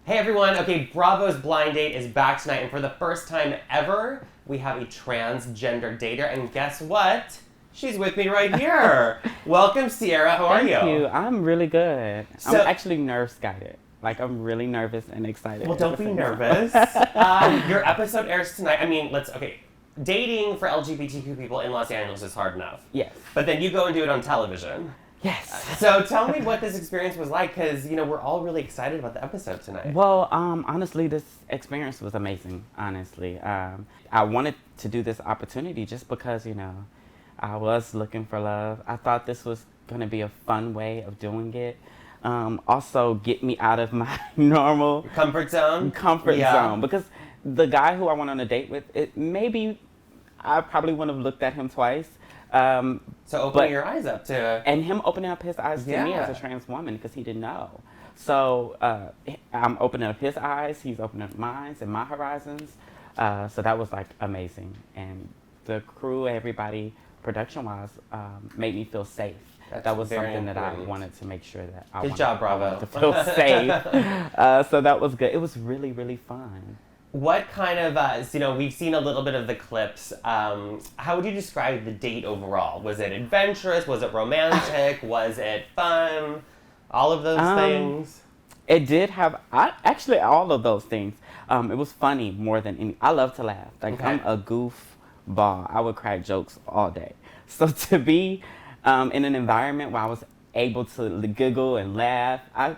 Hey everyone, okay, Bravo's Blind Date is back tonight, and for the first time ever, we have a transgender dater, and guess what? She's with me right here. Welcome, Ciara. How are you? Thank you. I'm really good. So- I'm actually nerves guided. Like, I'm really nervous and excited. Well, don't be nervous. Your episode airs tonight. I mean, dating for LGBTQ people in Los Angeles is hard enough. Yes. But then you go and do it on television. Yes. So tell me what this experience was like, because, we're all really excited about the episode tonight. Well, honestly, this experience was amazing, honestly. I wanted to do this opportunity just because, I was looking for love. I thought this was going to be a fun way of doing it. Also, get me out of my normal Comfort zone? zone. Because the guy who I went on a date with, I probably wouldn't have looked at him twice. So opening your eyes up to... And him opening up his eyes to me as a trans woman because he didn't know. So I'm opening up his eyes, he's opening up mine and my horizons. So that was like amazing. And the crew, everybody, production-wise, made me feel safe. That was something that I wanted to make sure that I Good job, Bravo. wanted to feel safe. So that was good. It was really, really fun. What kind of, we've seen a little bit of the clips. How would you describe the date overall? Was it adventurous? Was it romantic? Was it fun? All of those things? It did have, actually all of those things. It was funny more than any. I love to laugh. Like, I'm a goofball. I would crack jokes all day. So to be in an environment where I was able to giggle and laugh, I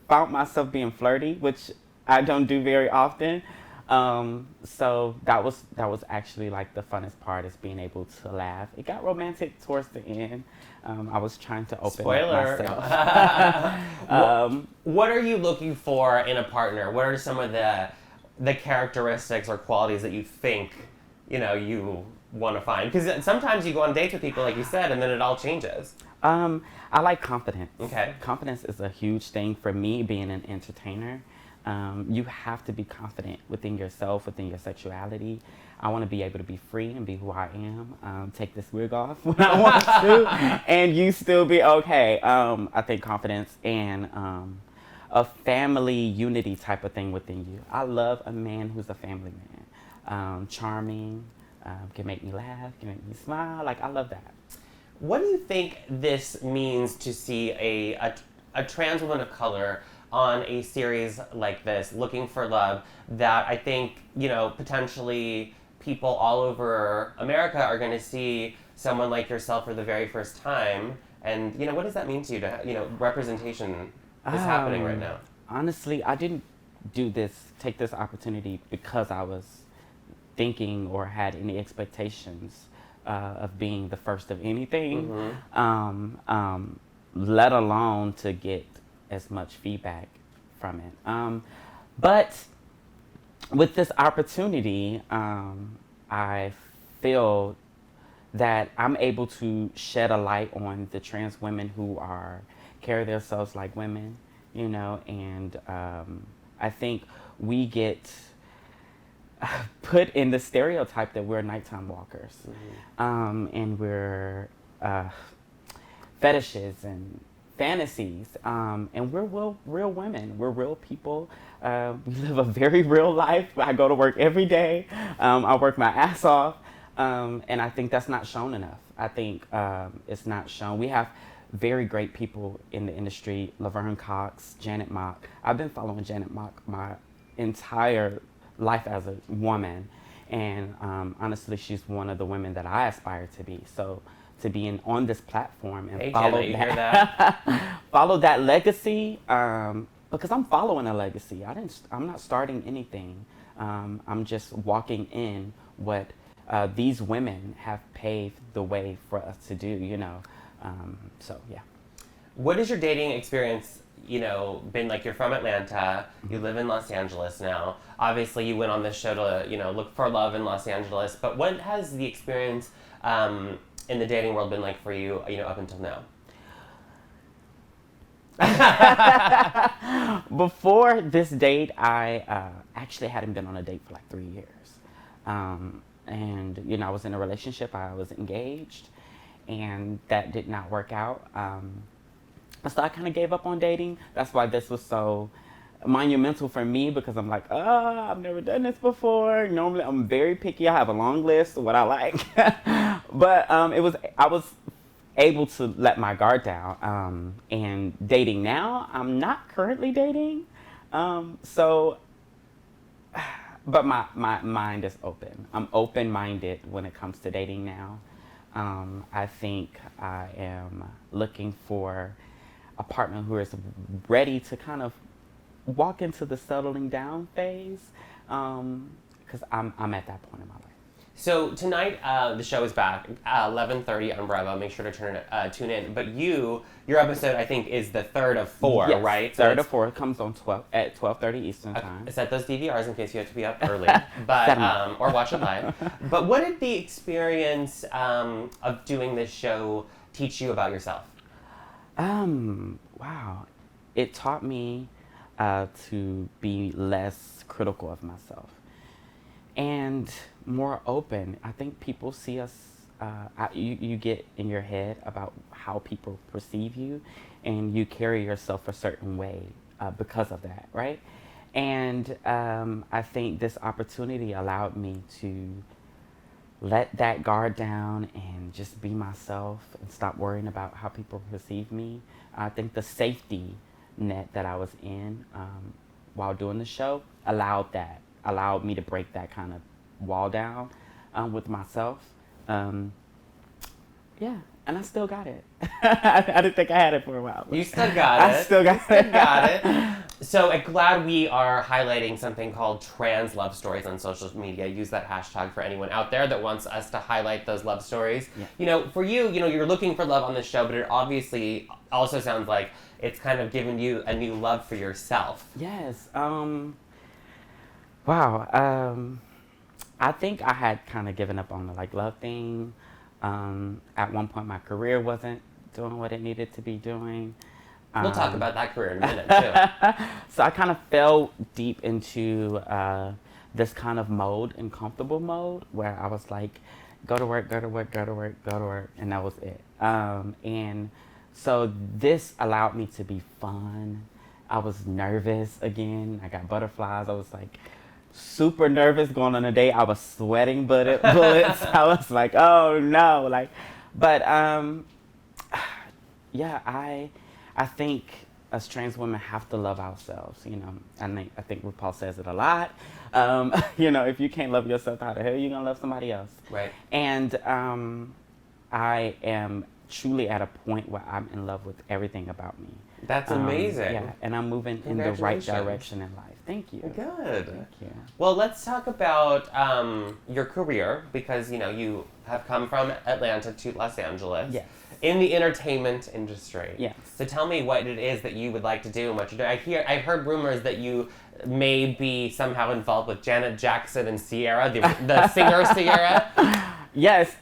found myself being flirty, which I don't do very often. So that was actually like the funnest part, is being able to laugh. It got romantic towards the end. I was trying to open Spoiler. up myself. What are you looking for in a partner? What are some of the characteristics or qualities that you think, you want to find? Because sometimes you go on dates with people, like you said, and then it all changes. I like confidence. Okay. Confidence is a huge thing for me, being an entertainer. You have to be confident within yourself, within your sexuality. I want to be able to be free and be who I am. Take this wig off when I want to, and you still be okay. I think confidence and a family unity type of thing within you. I love a man who's a family man. Charming, can make me laugh, can make me smile. Like, I love that. What do you think this means to see a trans woman of color on a series like this, looking for love, that I think, potentially people all over America are going to see someone like yourself for the very first time? And, what does that mean to you to, representation is happening right now? Honestly, I didn't take this opportunity because I was thinking or had any expectations of being the first of anything, let alone to get as much feedback from it. But with this opportunity, I feel that I'm able to shed a light on the trans women who carry themselves like women, and I think we get put in the stereotype that we're nighttime walkers, and we're fetishes and fantasies, and we're real women. We're real people. We live a very real life. I go to work every day. I work my ass off, and I think that's not shown enough. I think it's not shown. We have very great people in the industry: Laverne Cox, Janet Mock. I've been following Janet Mock my entire life as a woman, and honestly, she's one of the women that I aspire to be. So to be on this platform and follow that legacy, because I'm following a legacy. I'm not starting anything. I'm just walking in what these women have paved the way for us to do. So yeah. What is your dating experience? Been like? You're from Atlanta, you live in Los Angeles now. Obviously, you went on this show to, look for love in Los Angeles. But what has the experience in the dating world been like for you, up until now? Before this date, I actually hadn't been on a date for like 3 years. And, I was in a relationship, I was engaged, and that did not work out. So I kind of gave up on dating. That's why this was so monumental for me because I'm like, oh, I've never done this before. Normally, I'm very picky. I have a long list of what I like, but I was able to let my guard down. And dating now, I'm not currently dating, so. But my mind is open. I'm open-minded when it comes to dating now. I think I am looking for a partner who is ready to kind of walk into the settling down phase, because I'm at that point in my life. So tonight, the show is back, 11:30 on Bravo. Make sure to tune in. But your episode, I think, is the third of four, Yes, right? Third of four. It comes on 12:30 Eastern time. Set those DVRs in case you have to be up early, but or watch it live. But what did the experience of doing this show teach you about yourself? Wow, it taught me to be less critical of myself and more open. I think people see us, you get in your head about how people perceive you, and you carry yourself a certain way because of that, right? And I think this opportunity allowed me to let that guard down and just be myself and stop worrying about how people perceive me. I think the safety net that I was in while doing the show allowed me to break that kind of wall down with myself. Yeah, and I still got it. I didn't think I had it for a while. You still got it. I still got it. Got it. So at GLAAD, we are highlighting something called trans love stories on social media. Use that hashtag for anyone out there that wants us to highlight those love stories. Yeah. For you, you're looking for love on this show, but it obviously also sounds like it's kind of given you a new love for yourself. Yes. Wow. I think I had kind of given up on the love thing. At one point, my career wasn't doing what it needed to be doing. We'll talk about that career in a minute, too. So I kind of fell deep into this kind of mode, uncomfortable mode, where I was like, go to work, go to work, go to work, go to work, and that was it. And so this allowed me to be fun. I was nervous again. I got butterflies. I was like super nervous going on a date. I was sweating bullets. I was like, oh no, but yeah, I think as trans women have to love ourselves. I think RuPaul says it a lot. If you can't love yourself, how the hell are you gonna love somebody else? Right. And I am truly at a point where I'm in love with everything about me. That's amazing. Yeah, and I'm moving in the right direction in life. Thank you. Good. Thank you. Well, let's talk about your career, because you have come from Atlanta to Los Angeles. Yes. In the entertainment industry. Yes. So tell me what it is that you would like to do and what you do. I've heard rumors that you may be somehow involved with Janet Jackson and Ciara, the singer Ciara. Yes.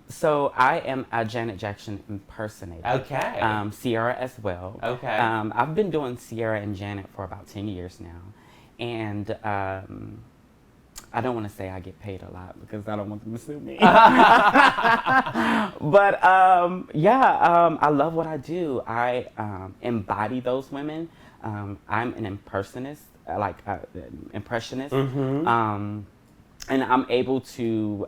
So I am a Janet Jackson impersonator. Okay. Ciara as well. Okay. I've been doing Ciara and Janet for about 10 years now, and I don't want to say I get paid a lot because I don't want them to sue me. But I love what I do. I embody those women. I'm an impersonist, impressionist. Mm-hmm. And I'm able to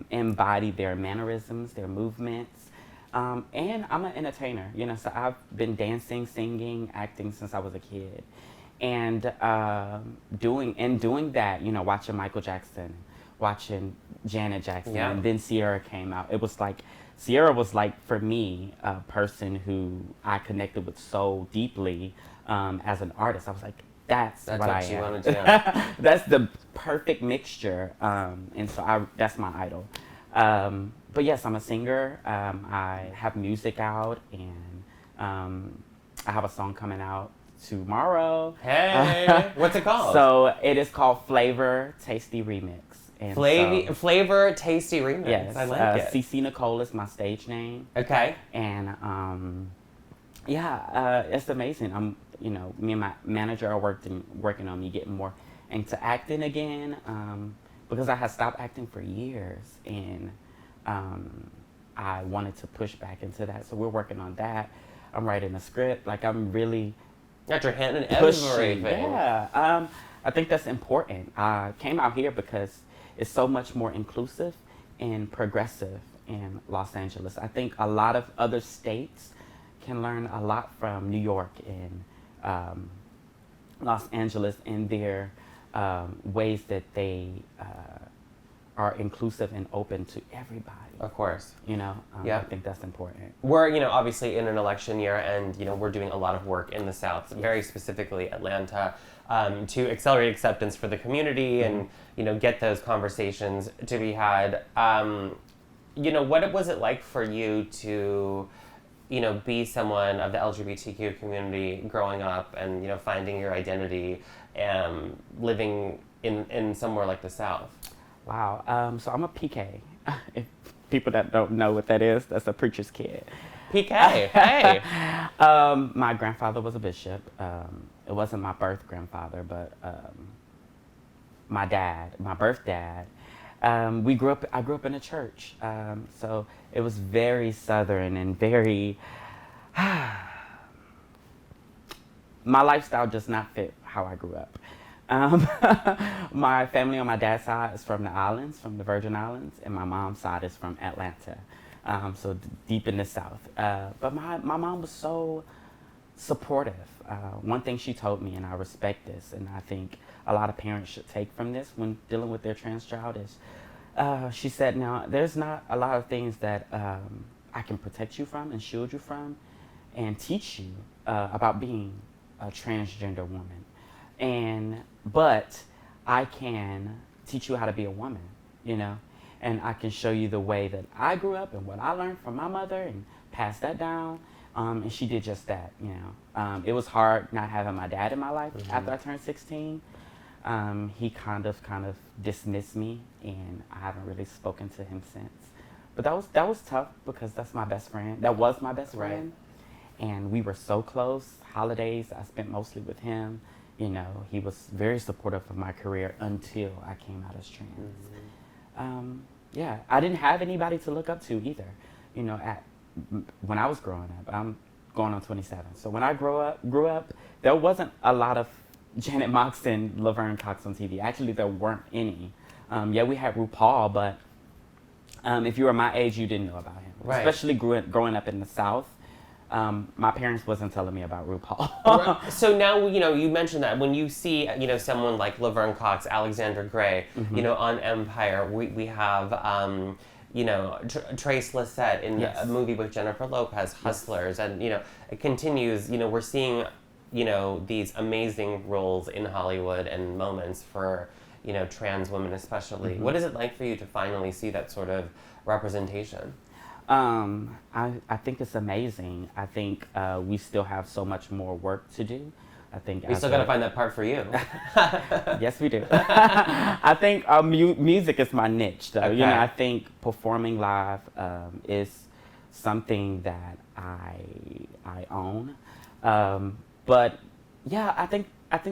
embody their mannerisms, their movements. And I'm an entertainer, so I've been dancing, singing, acting since I was a kid. And doing that, watching Michael Jackson, watching Janet Jackson, yeah. And then Ciara came out. It was like, Ciara was for me, a person who I connected with so deeply as an artist. I was like, that's what I am. Want to do. That's the perfect mixture, and so that's my idol. But yes, I'm a singer. I have music out, and I have a song coming out tomorrow. Hey, what's it called? So it is called Flavor Tasty Remix. And Flavor Tasty Remix. Yes, I like it. CC Nicole is my stage name. Okay. And it's amazing. Me and my manager are working on me getting more into acting again, because I had stopped acting for years, and I wanted to push back into that. So we're working on that. I'm writing a script. I'm really Got your hand in pushing. everything. Yeah. I think that's important. I came out here because it's so much more inclusive and progressive in Los Angeles. I think a lot of other states can learn a lot from New York and Los Angeles in their ways that they are inclusive and open to everybody. Of course. I think that's important. We're, obviously in an election year, and, we're doing a lot of work in the South, very specifically Atlanta, to accelerate acceptance for the community and, get those conversations to be had. What was it like for you to, be someone of the LGBTQ community growing up and, finding your identity and living in somewhere like the South? Wow. So I'm a PK. If people that don't know what that is, that's a preacher's kid. PK, hey! My grandfather was a bishop. It wasn't my birth grandfather, but my dad, my birth dad. I grew up in a church. So it was very Southern and very, my lifestyle does not fit how I grew up. My family on my dad's side is from the islands, from the Virgin Islands, and my mom's side is from Atlanta, so deep in the South. But my mom was so supportive. One thing she told me, and I respect this, and I think a lot of parents should take from this when dealing with their trans child, is she said, now, there's not a lot of things that I can protect you from and shield you from and teach you about being a transgender woman. But I can teach you how to be a woman, and I can show you the way that I grew up and what I learned from my mother and pass that down. And she did just that, It was hard not having my dad in my life after I turned 16. He kind of dismissed me, and I haven't really spoken to him since. But that was tough because that's my best friend. That was my best friend. Right. And we were so close. Holidays, I spent mostly with him. He was very supportive of my career until I came out as trans. I didn't have anybody to look up to either. When I was growing up, I'm going on 27. So when I grew up, there wasn't a lot of Janet Mox and Laverne Cox on TV. Actually, there weren't any. We had RuPaul, but if you were my age, you didn't know about him. Right. Especially growing up in the South. My parents wasn't telling me about RuPaul. So now, you mentioned that when you see, someone like Laverne Cox, Alexandra Gray, on Empire, we have, Trace Lysette in a movie with Jennifer Lopez, Hustlers, and, it continues, we're seeing, these amazing roles in Hollywood and moments for, trans women especially. What is it like for you to finally see that sort of representation? I think it's amazing. I think we still have so much more work to do. I think we still got to find that part for you. Yes, we do. I think music is my niche, though. Okay. I think performing live is something that I own. But yeah, I think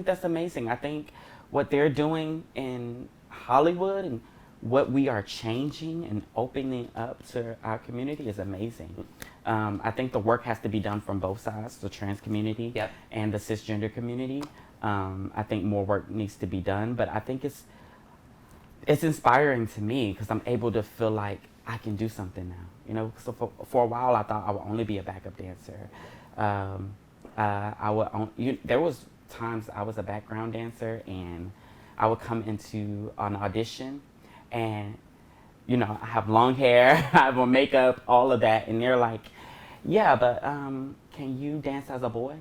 that's amazing. I think what they're doing in Hollywood and what we are changing and opening up to our community is amazing. I think the work has to be done from both sides, the trans community and the cisgender community. I think more work needs to be done, but I think it's inspiring to me because I'm able to feel like I can do something now. So for a while I thought I would only be a backup dancer. There was times I was a background dancer and I would come into an audition and, I have long hair, I have on makeup, all of that. And they're like, yeah, but can you dance as a boy?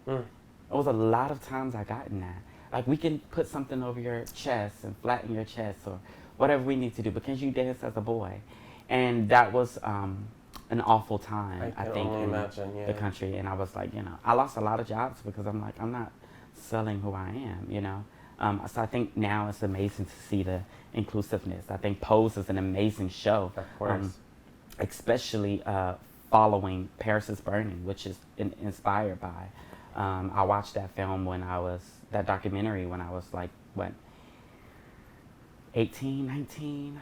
There was a lot of times I got in that. Like, we can put something over your chest and flatten your chest or whatever we need to do, but can you dance as a boy? And that was an awful time, I think, in the country. And I was like, I lost a lot of jobs because I'm like, I'm not selling who I am, So I think now it's amazing to see the inclusiveness. I think Pose is an amazing show. Of course. Especially following Paris is Burning, which is inspired by. I watched that film that documentary when I was like, 18, 19,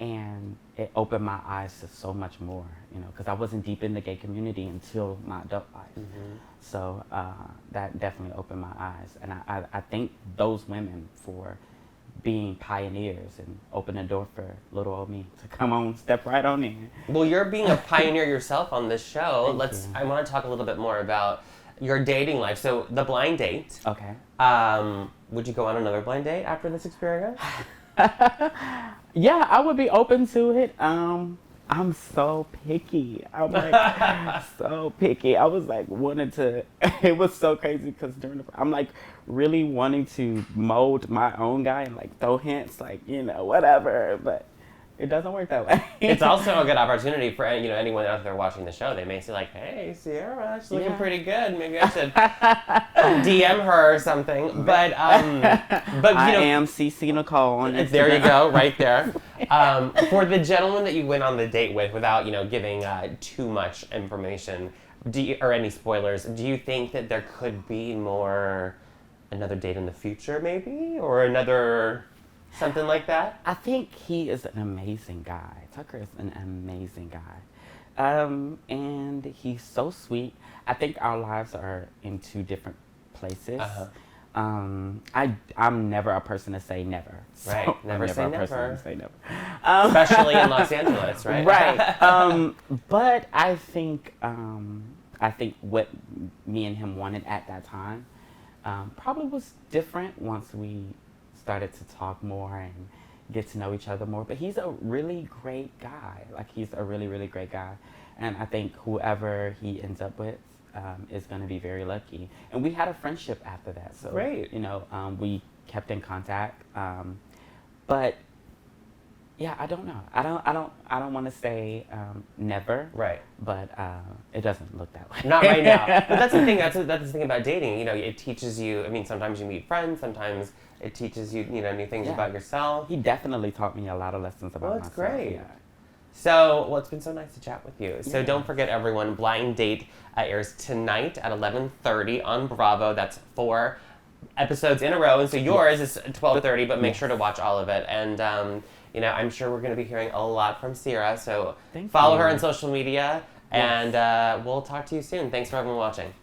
and it opened my eyes to so much more, you know, because I wasn't deep in the gay community until my adult life. Mm-hmm. So that definitely opened my eyes. And I thank those women for being pioneers and opening the door for little old me to come on, step right on in. Well, you're being a pioneer yourself on this show. Thank you. I want to talk a little bit more about your dating life. So the blind date. Okay. Would you go on another blind date after this experience? Yeah, I would be open to it. I'm so picky. I'm like so picky. I was like wanting to. It was so crazy because I'm like really wanting to mold my own guy and like throw hints, like you know whatever. But it doesn't work that way. It's also a good opportunity for anyone out there watching the show. They may say like, "Hey, Ciara, she's looking pretty good. Maybe I should DM her or something." But I am CC Nicole on Instagram. There you go, right there. For the gentleman that you went on the date with, without giving too much information, or any spoilers, do you think that there could be another date in the future, maybe, or another? Something like that? I think he is an amazing guy. Tucker is an amazing guy. And he's so sweet. I think our lives are in two different places. I'm never a person to say never. Right. So Never say never. Especially in Los Angeles, right? Right. But I think what me and him wanted at that time probably was different once we started to talk more and get to know each other more. But he's a really great guy. Like, he's a really, really great guy. And I think whoever he ends up with is going to be very lucky. And we had a friendship after that. So, great. We kept in contact. But yeah, I don't know. I don't want to say never. Right. But it doesn't look that way. Not right now. But that's the thing. That's the thing about dating. It teaches you. I mean, sometimes you meet friends. Sometimes it teaches you, new things about yourself. He definitely taught me a lot of lessons about myself. Well, that's great. Yeah. So, it's been so nice to chat with you. So don't forget, everyone, Blind Date airs tonight at 11:30 on Bravo. That's 4 episodes in a row. And so yours is 12:30, but make sure to watch all of it. And, I'm sure we're going to be hearing a lot from Ciara. So follow her on social media, and we'll talk to you soon. Thanks for everyone watching.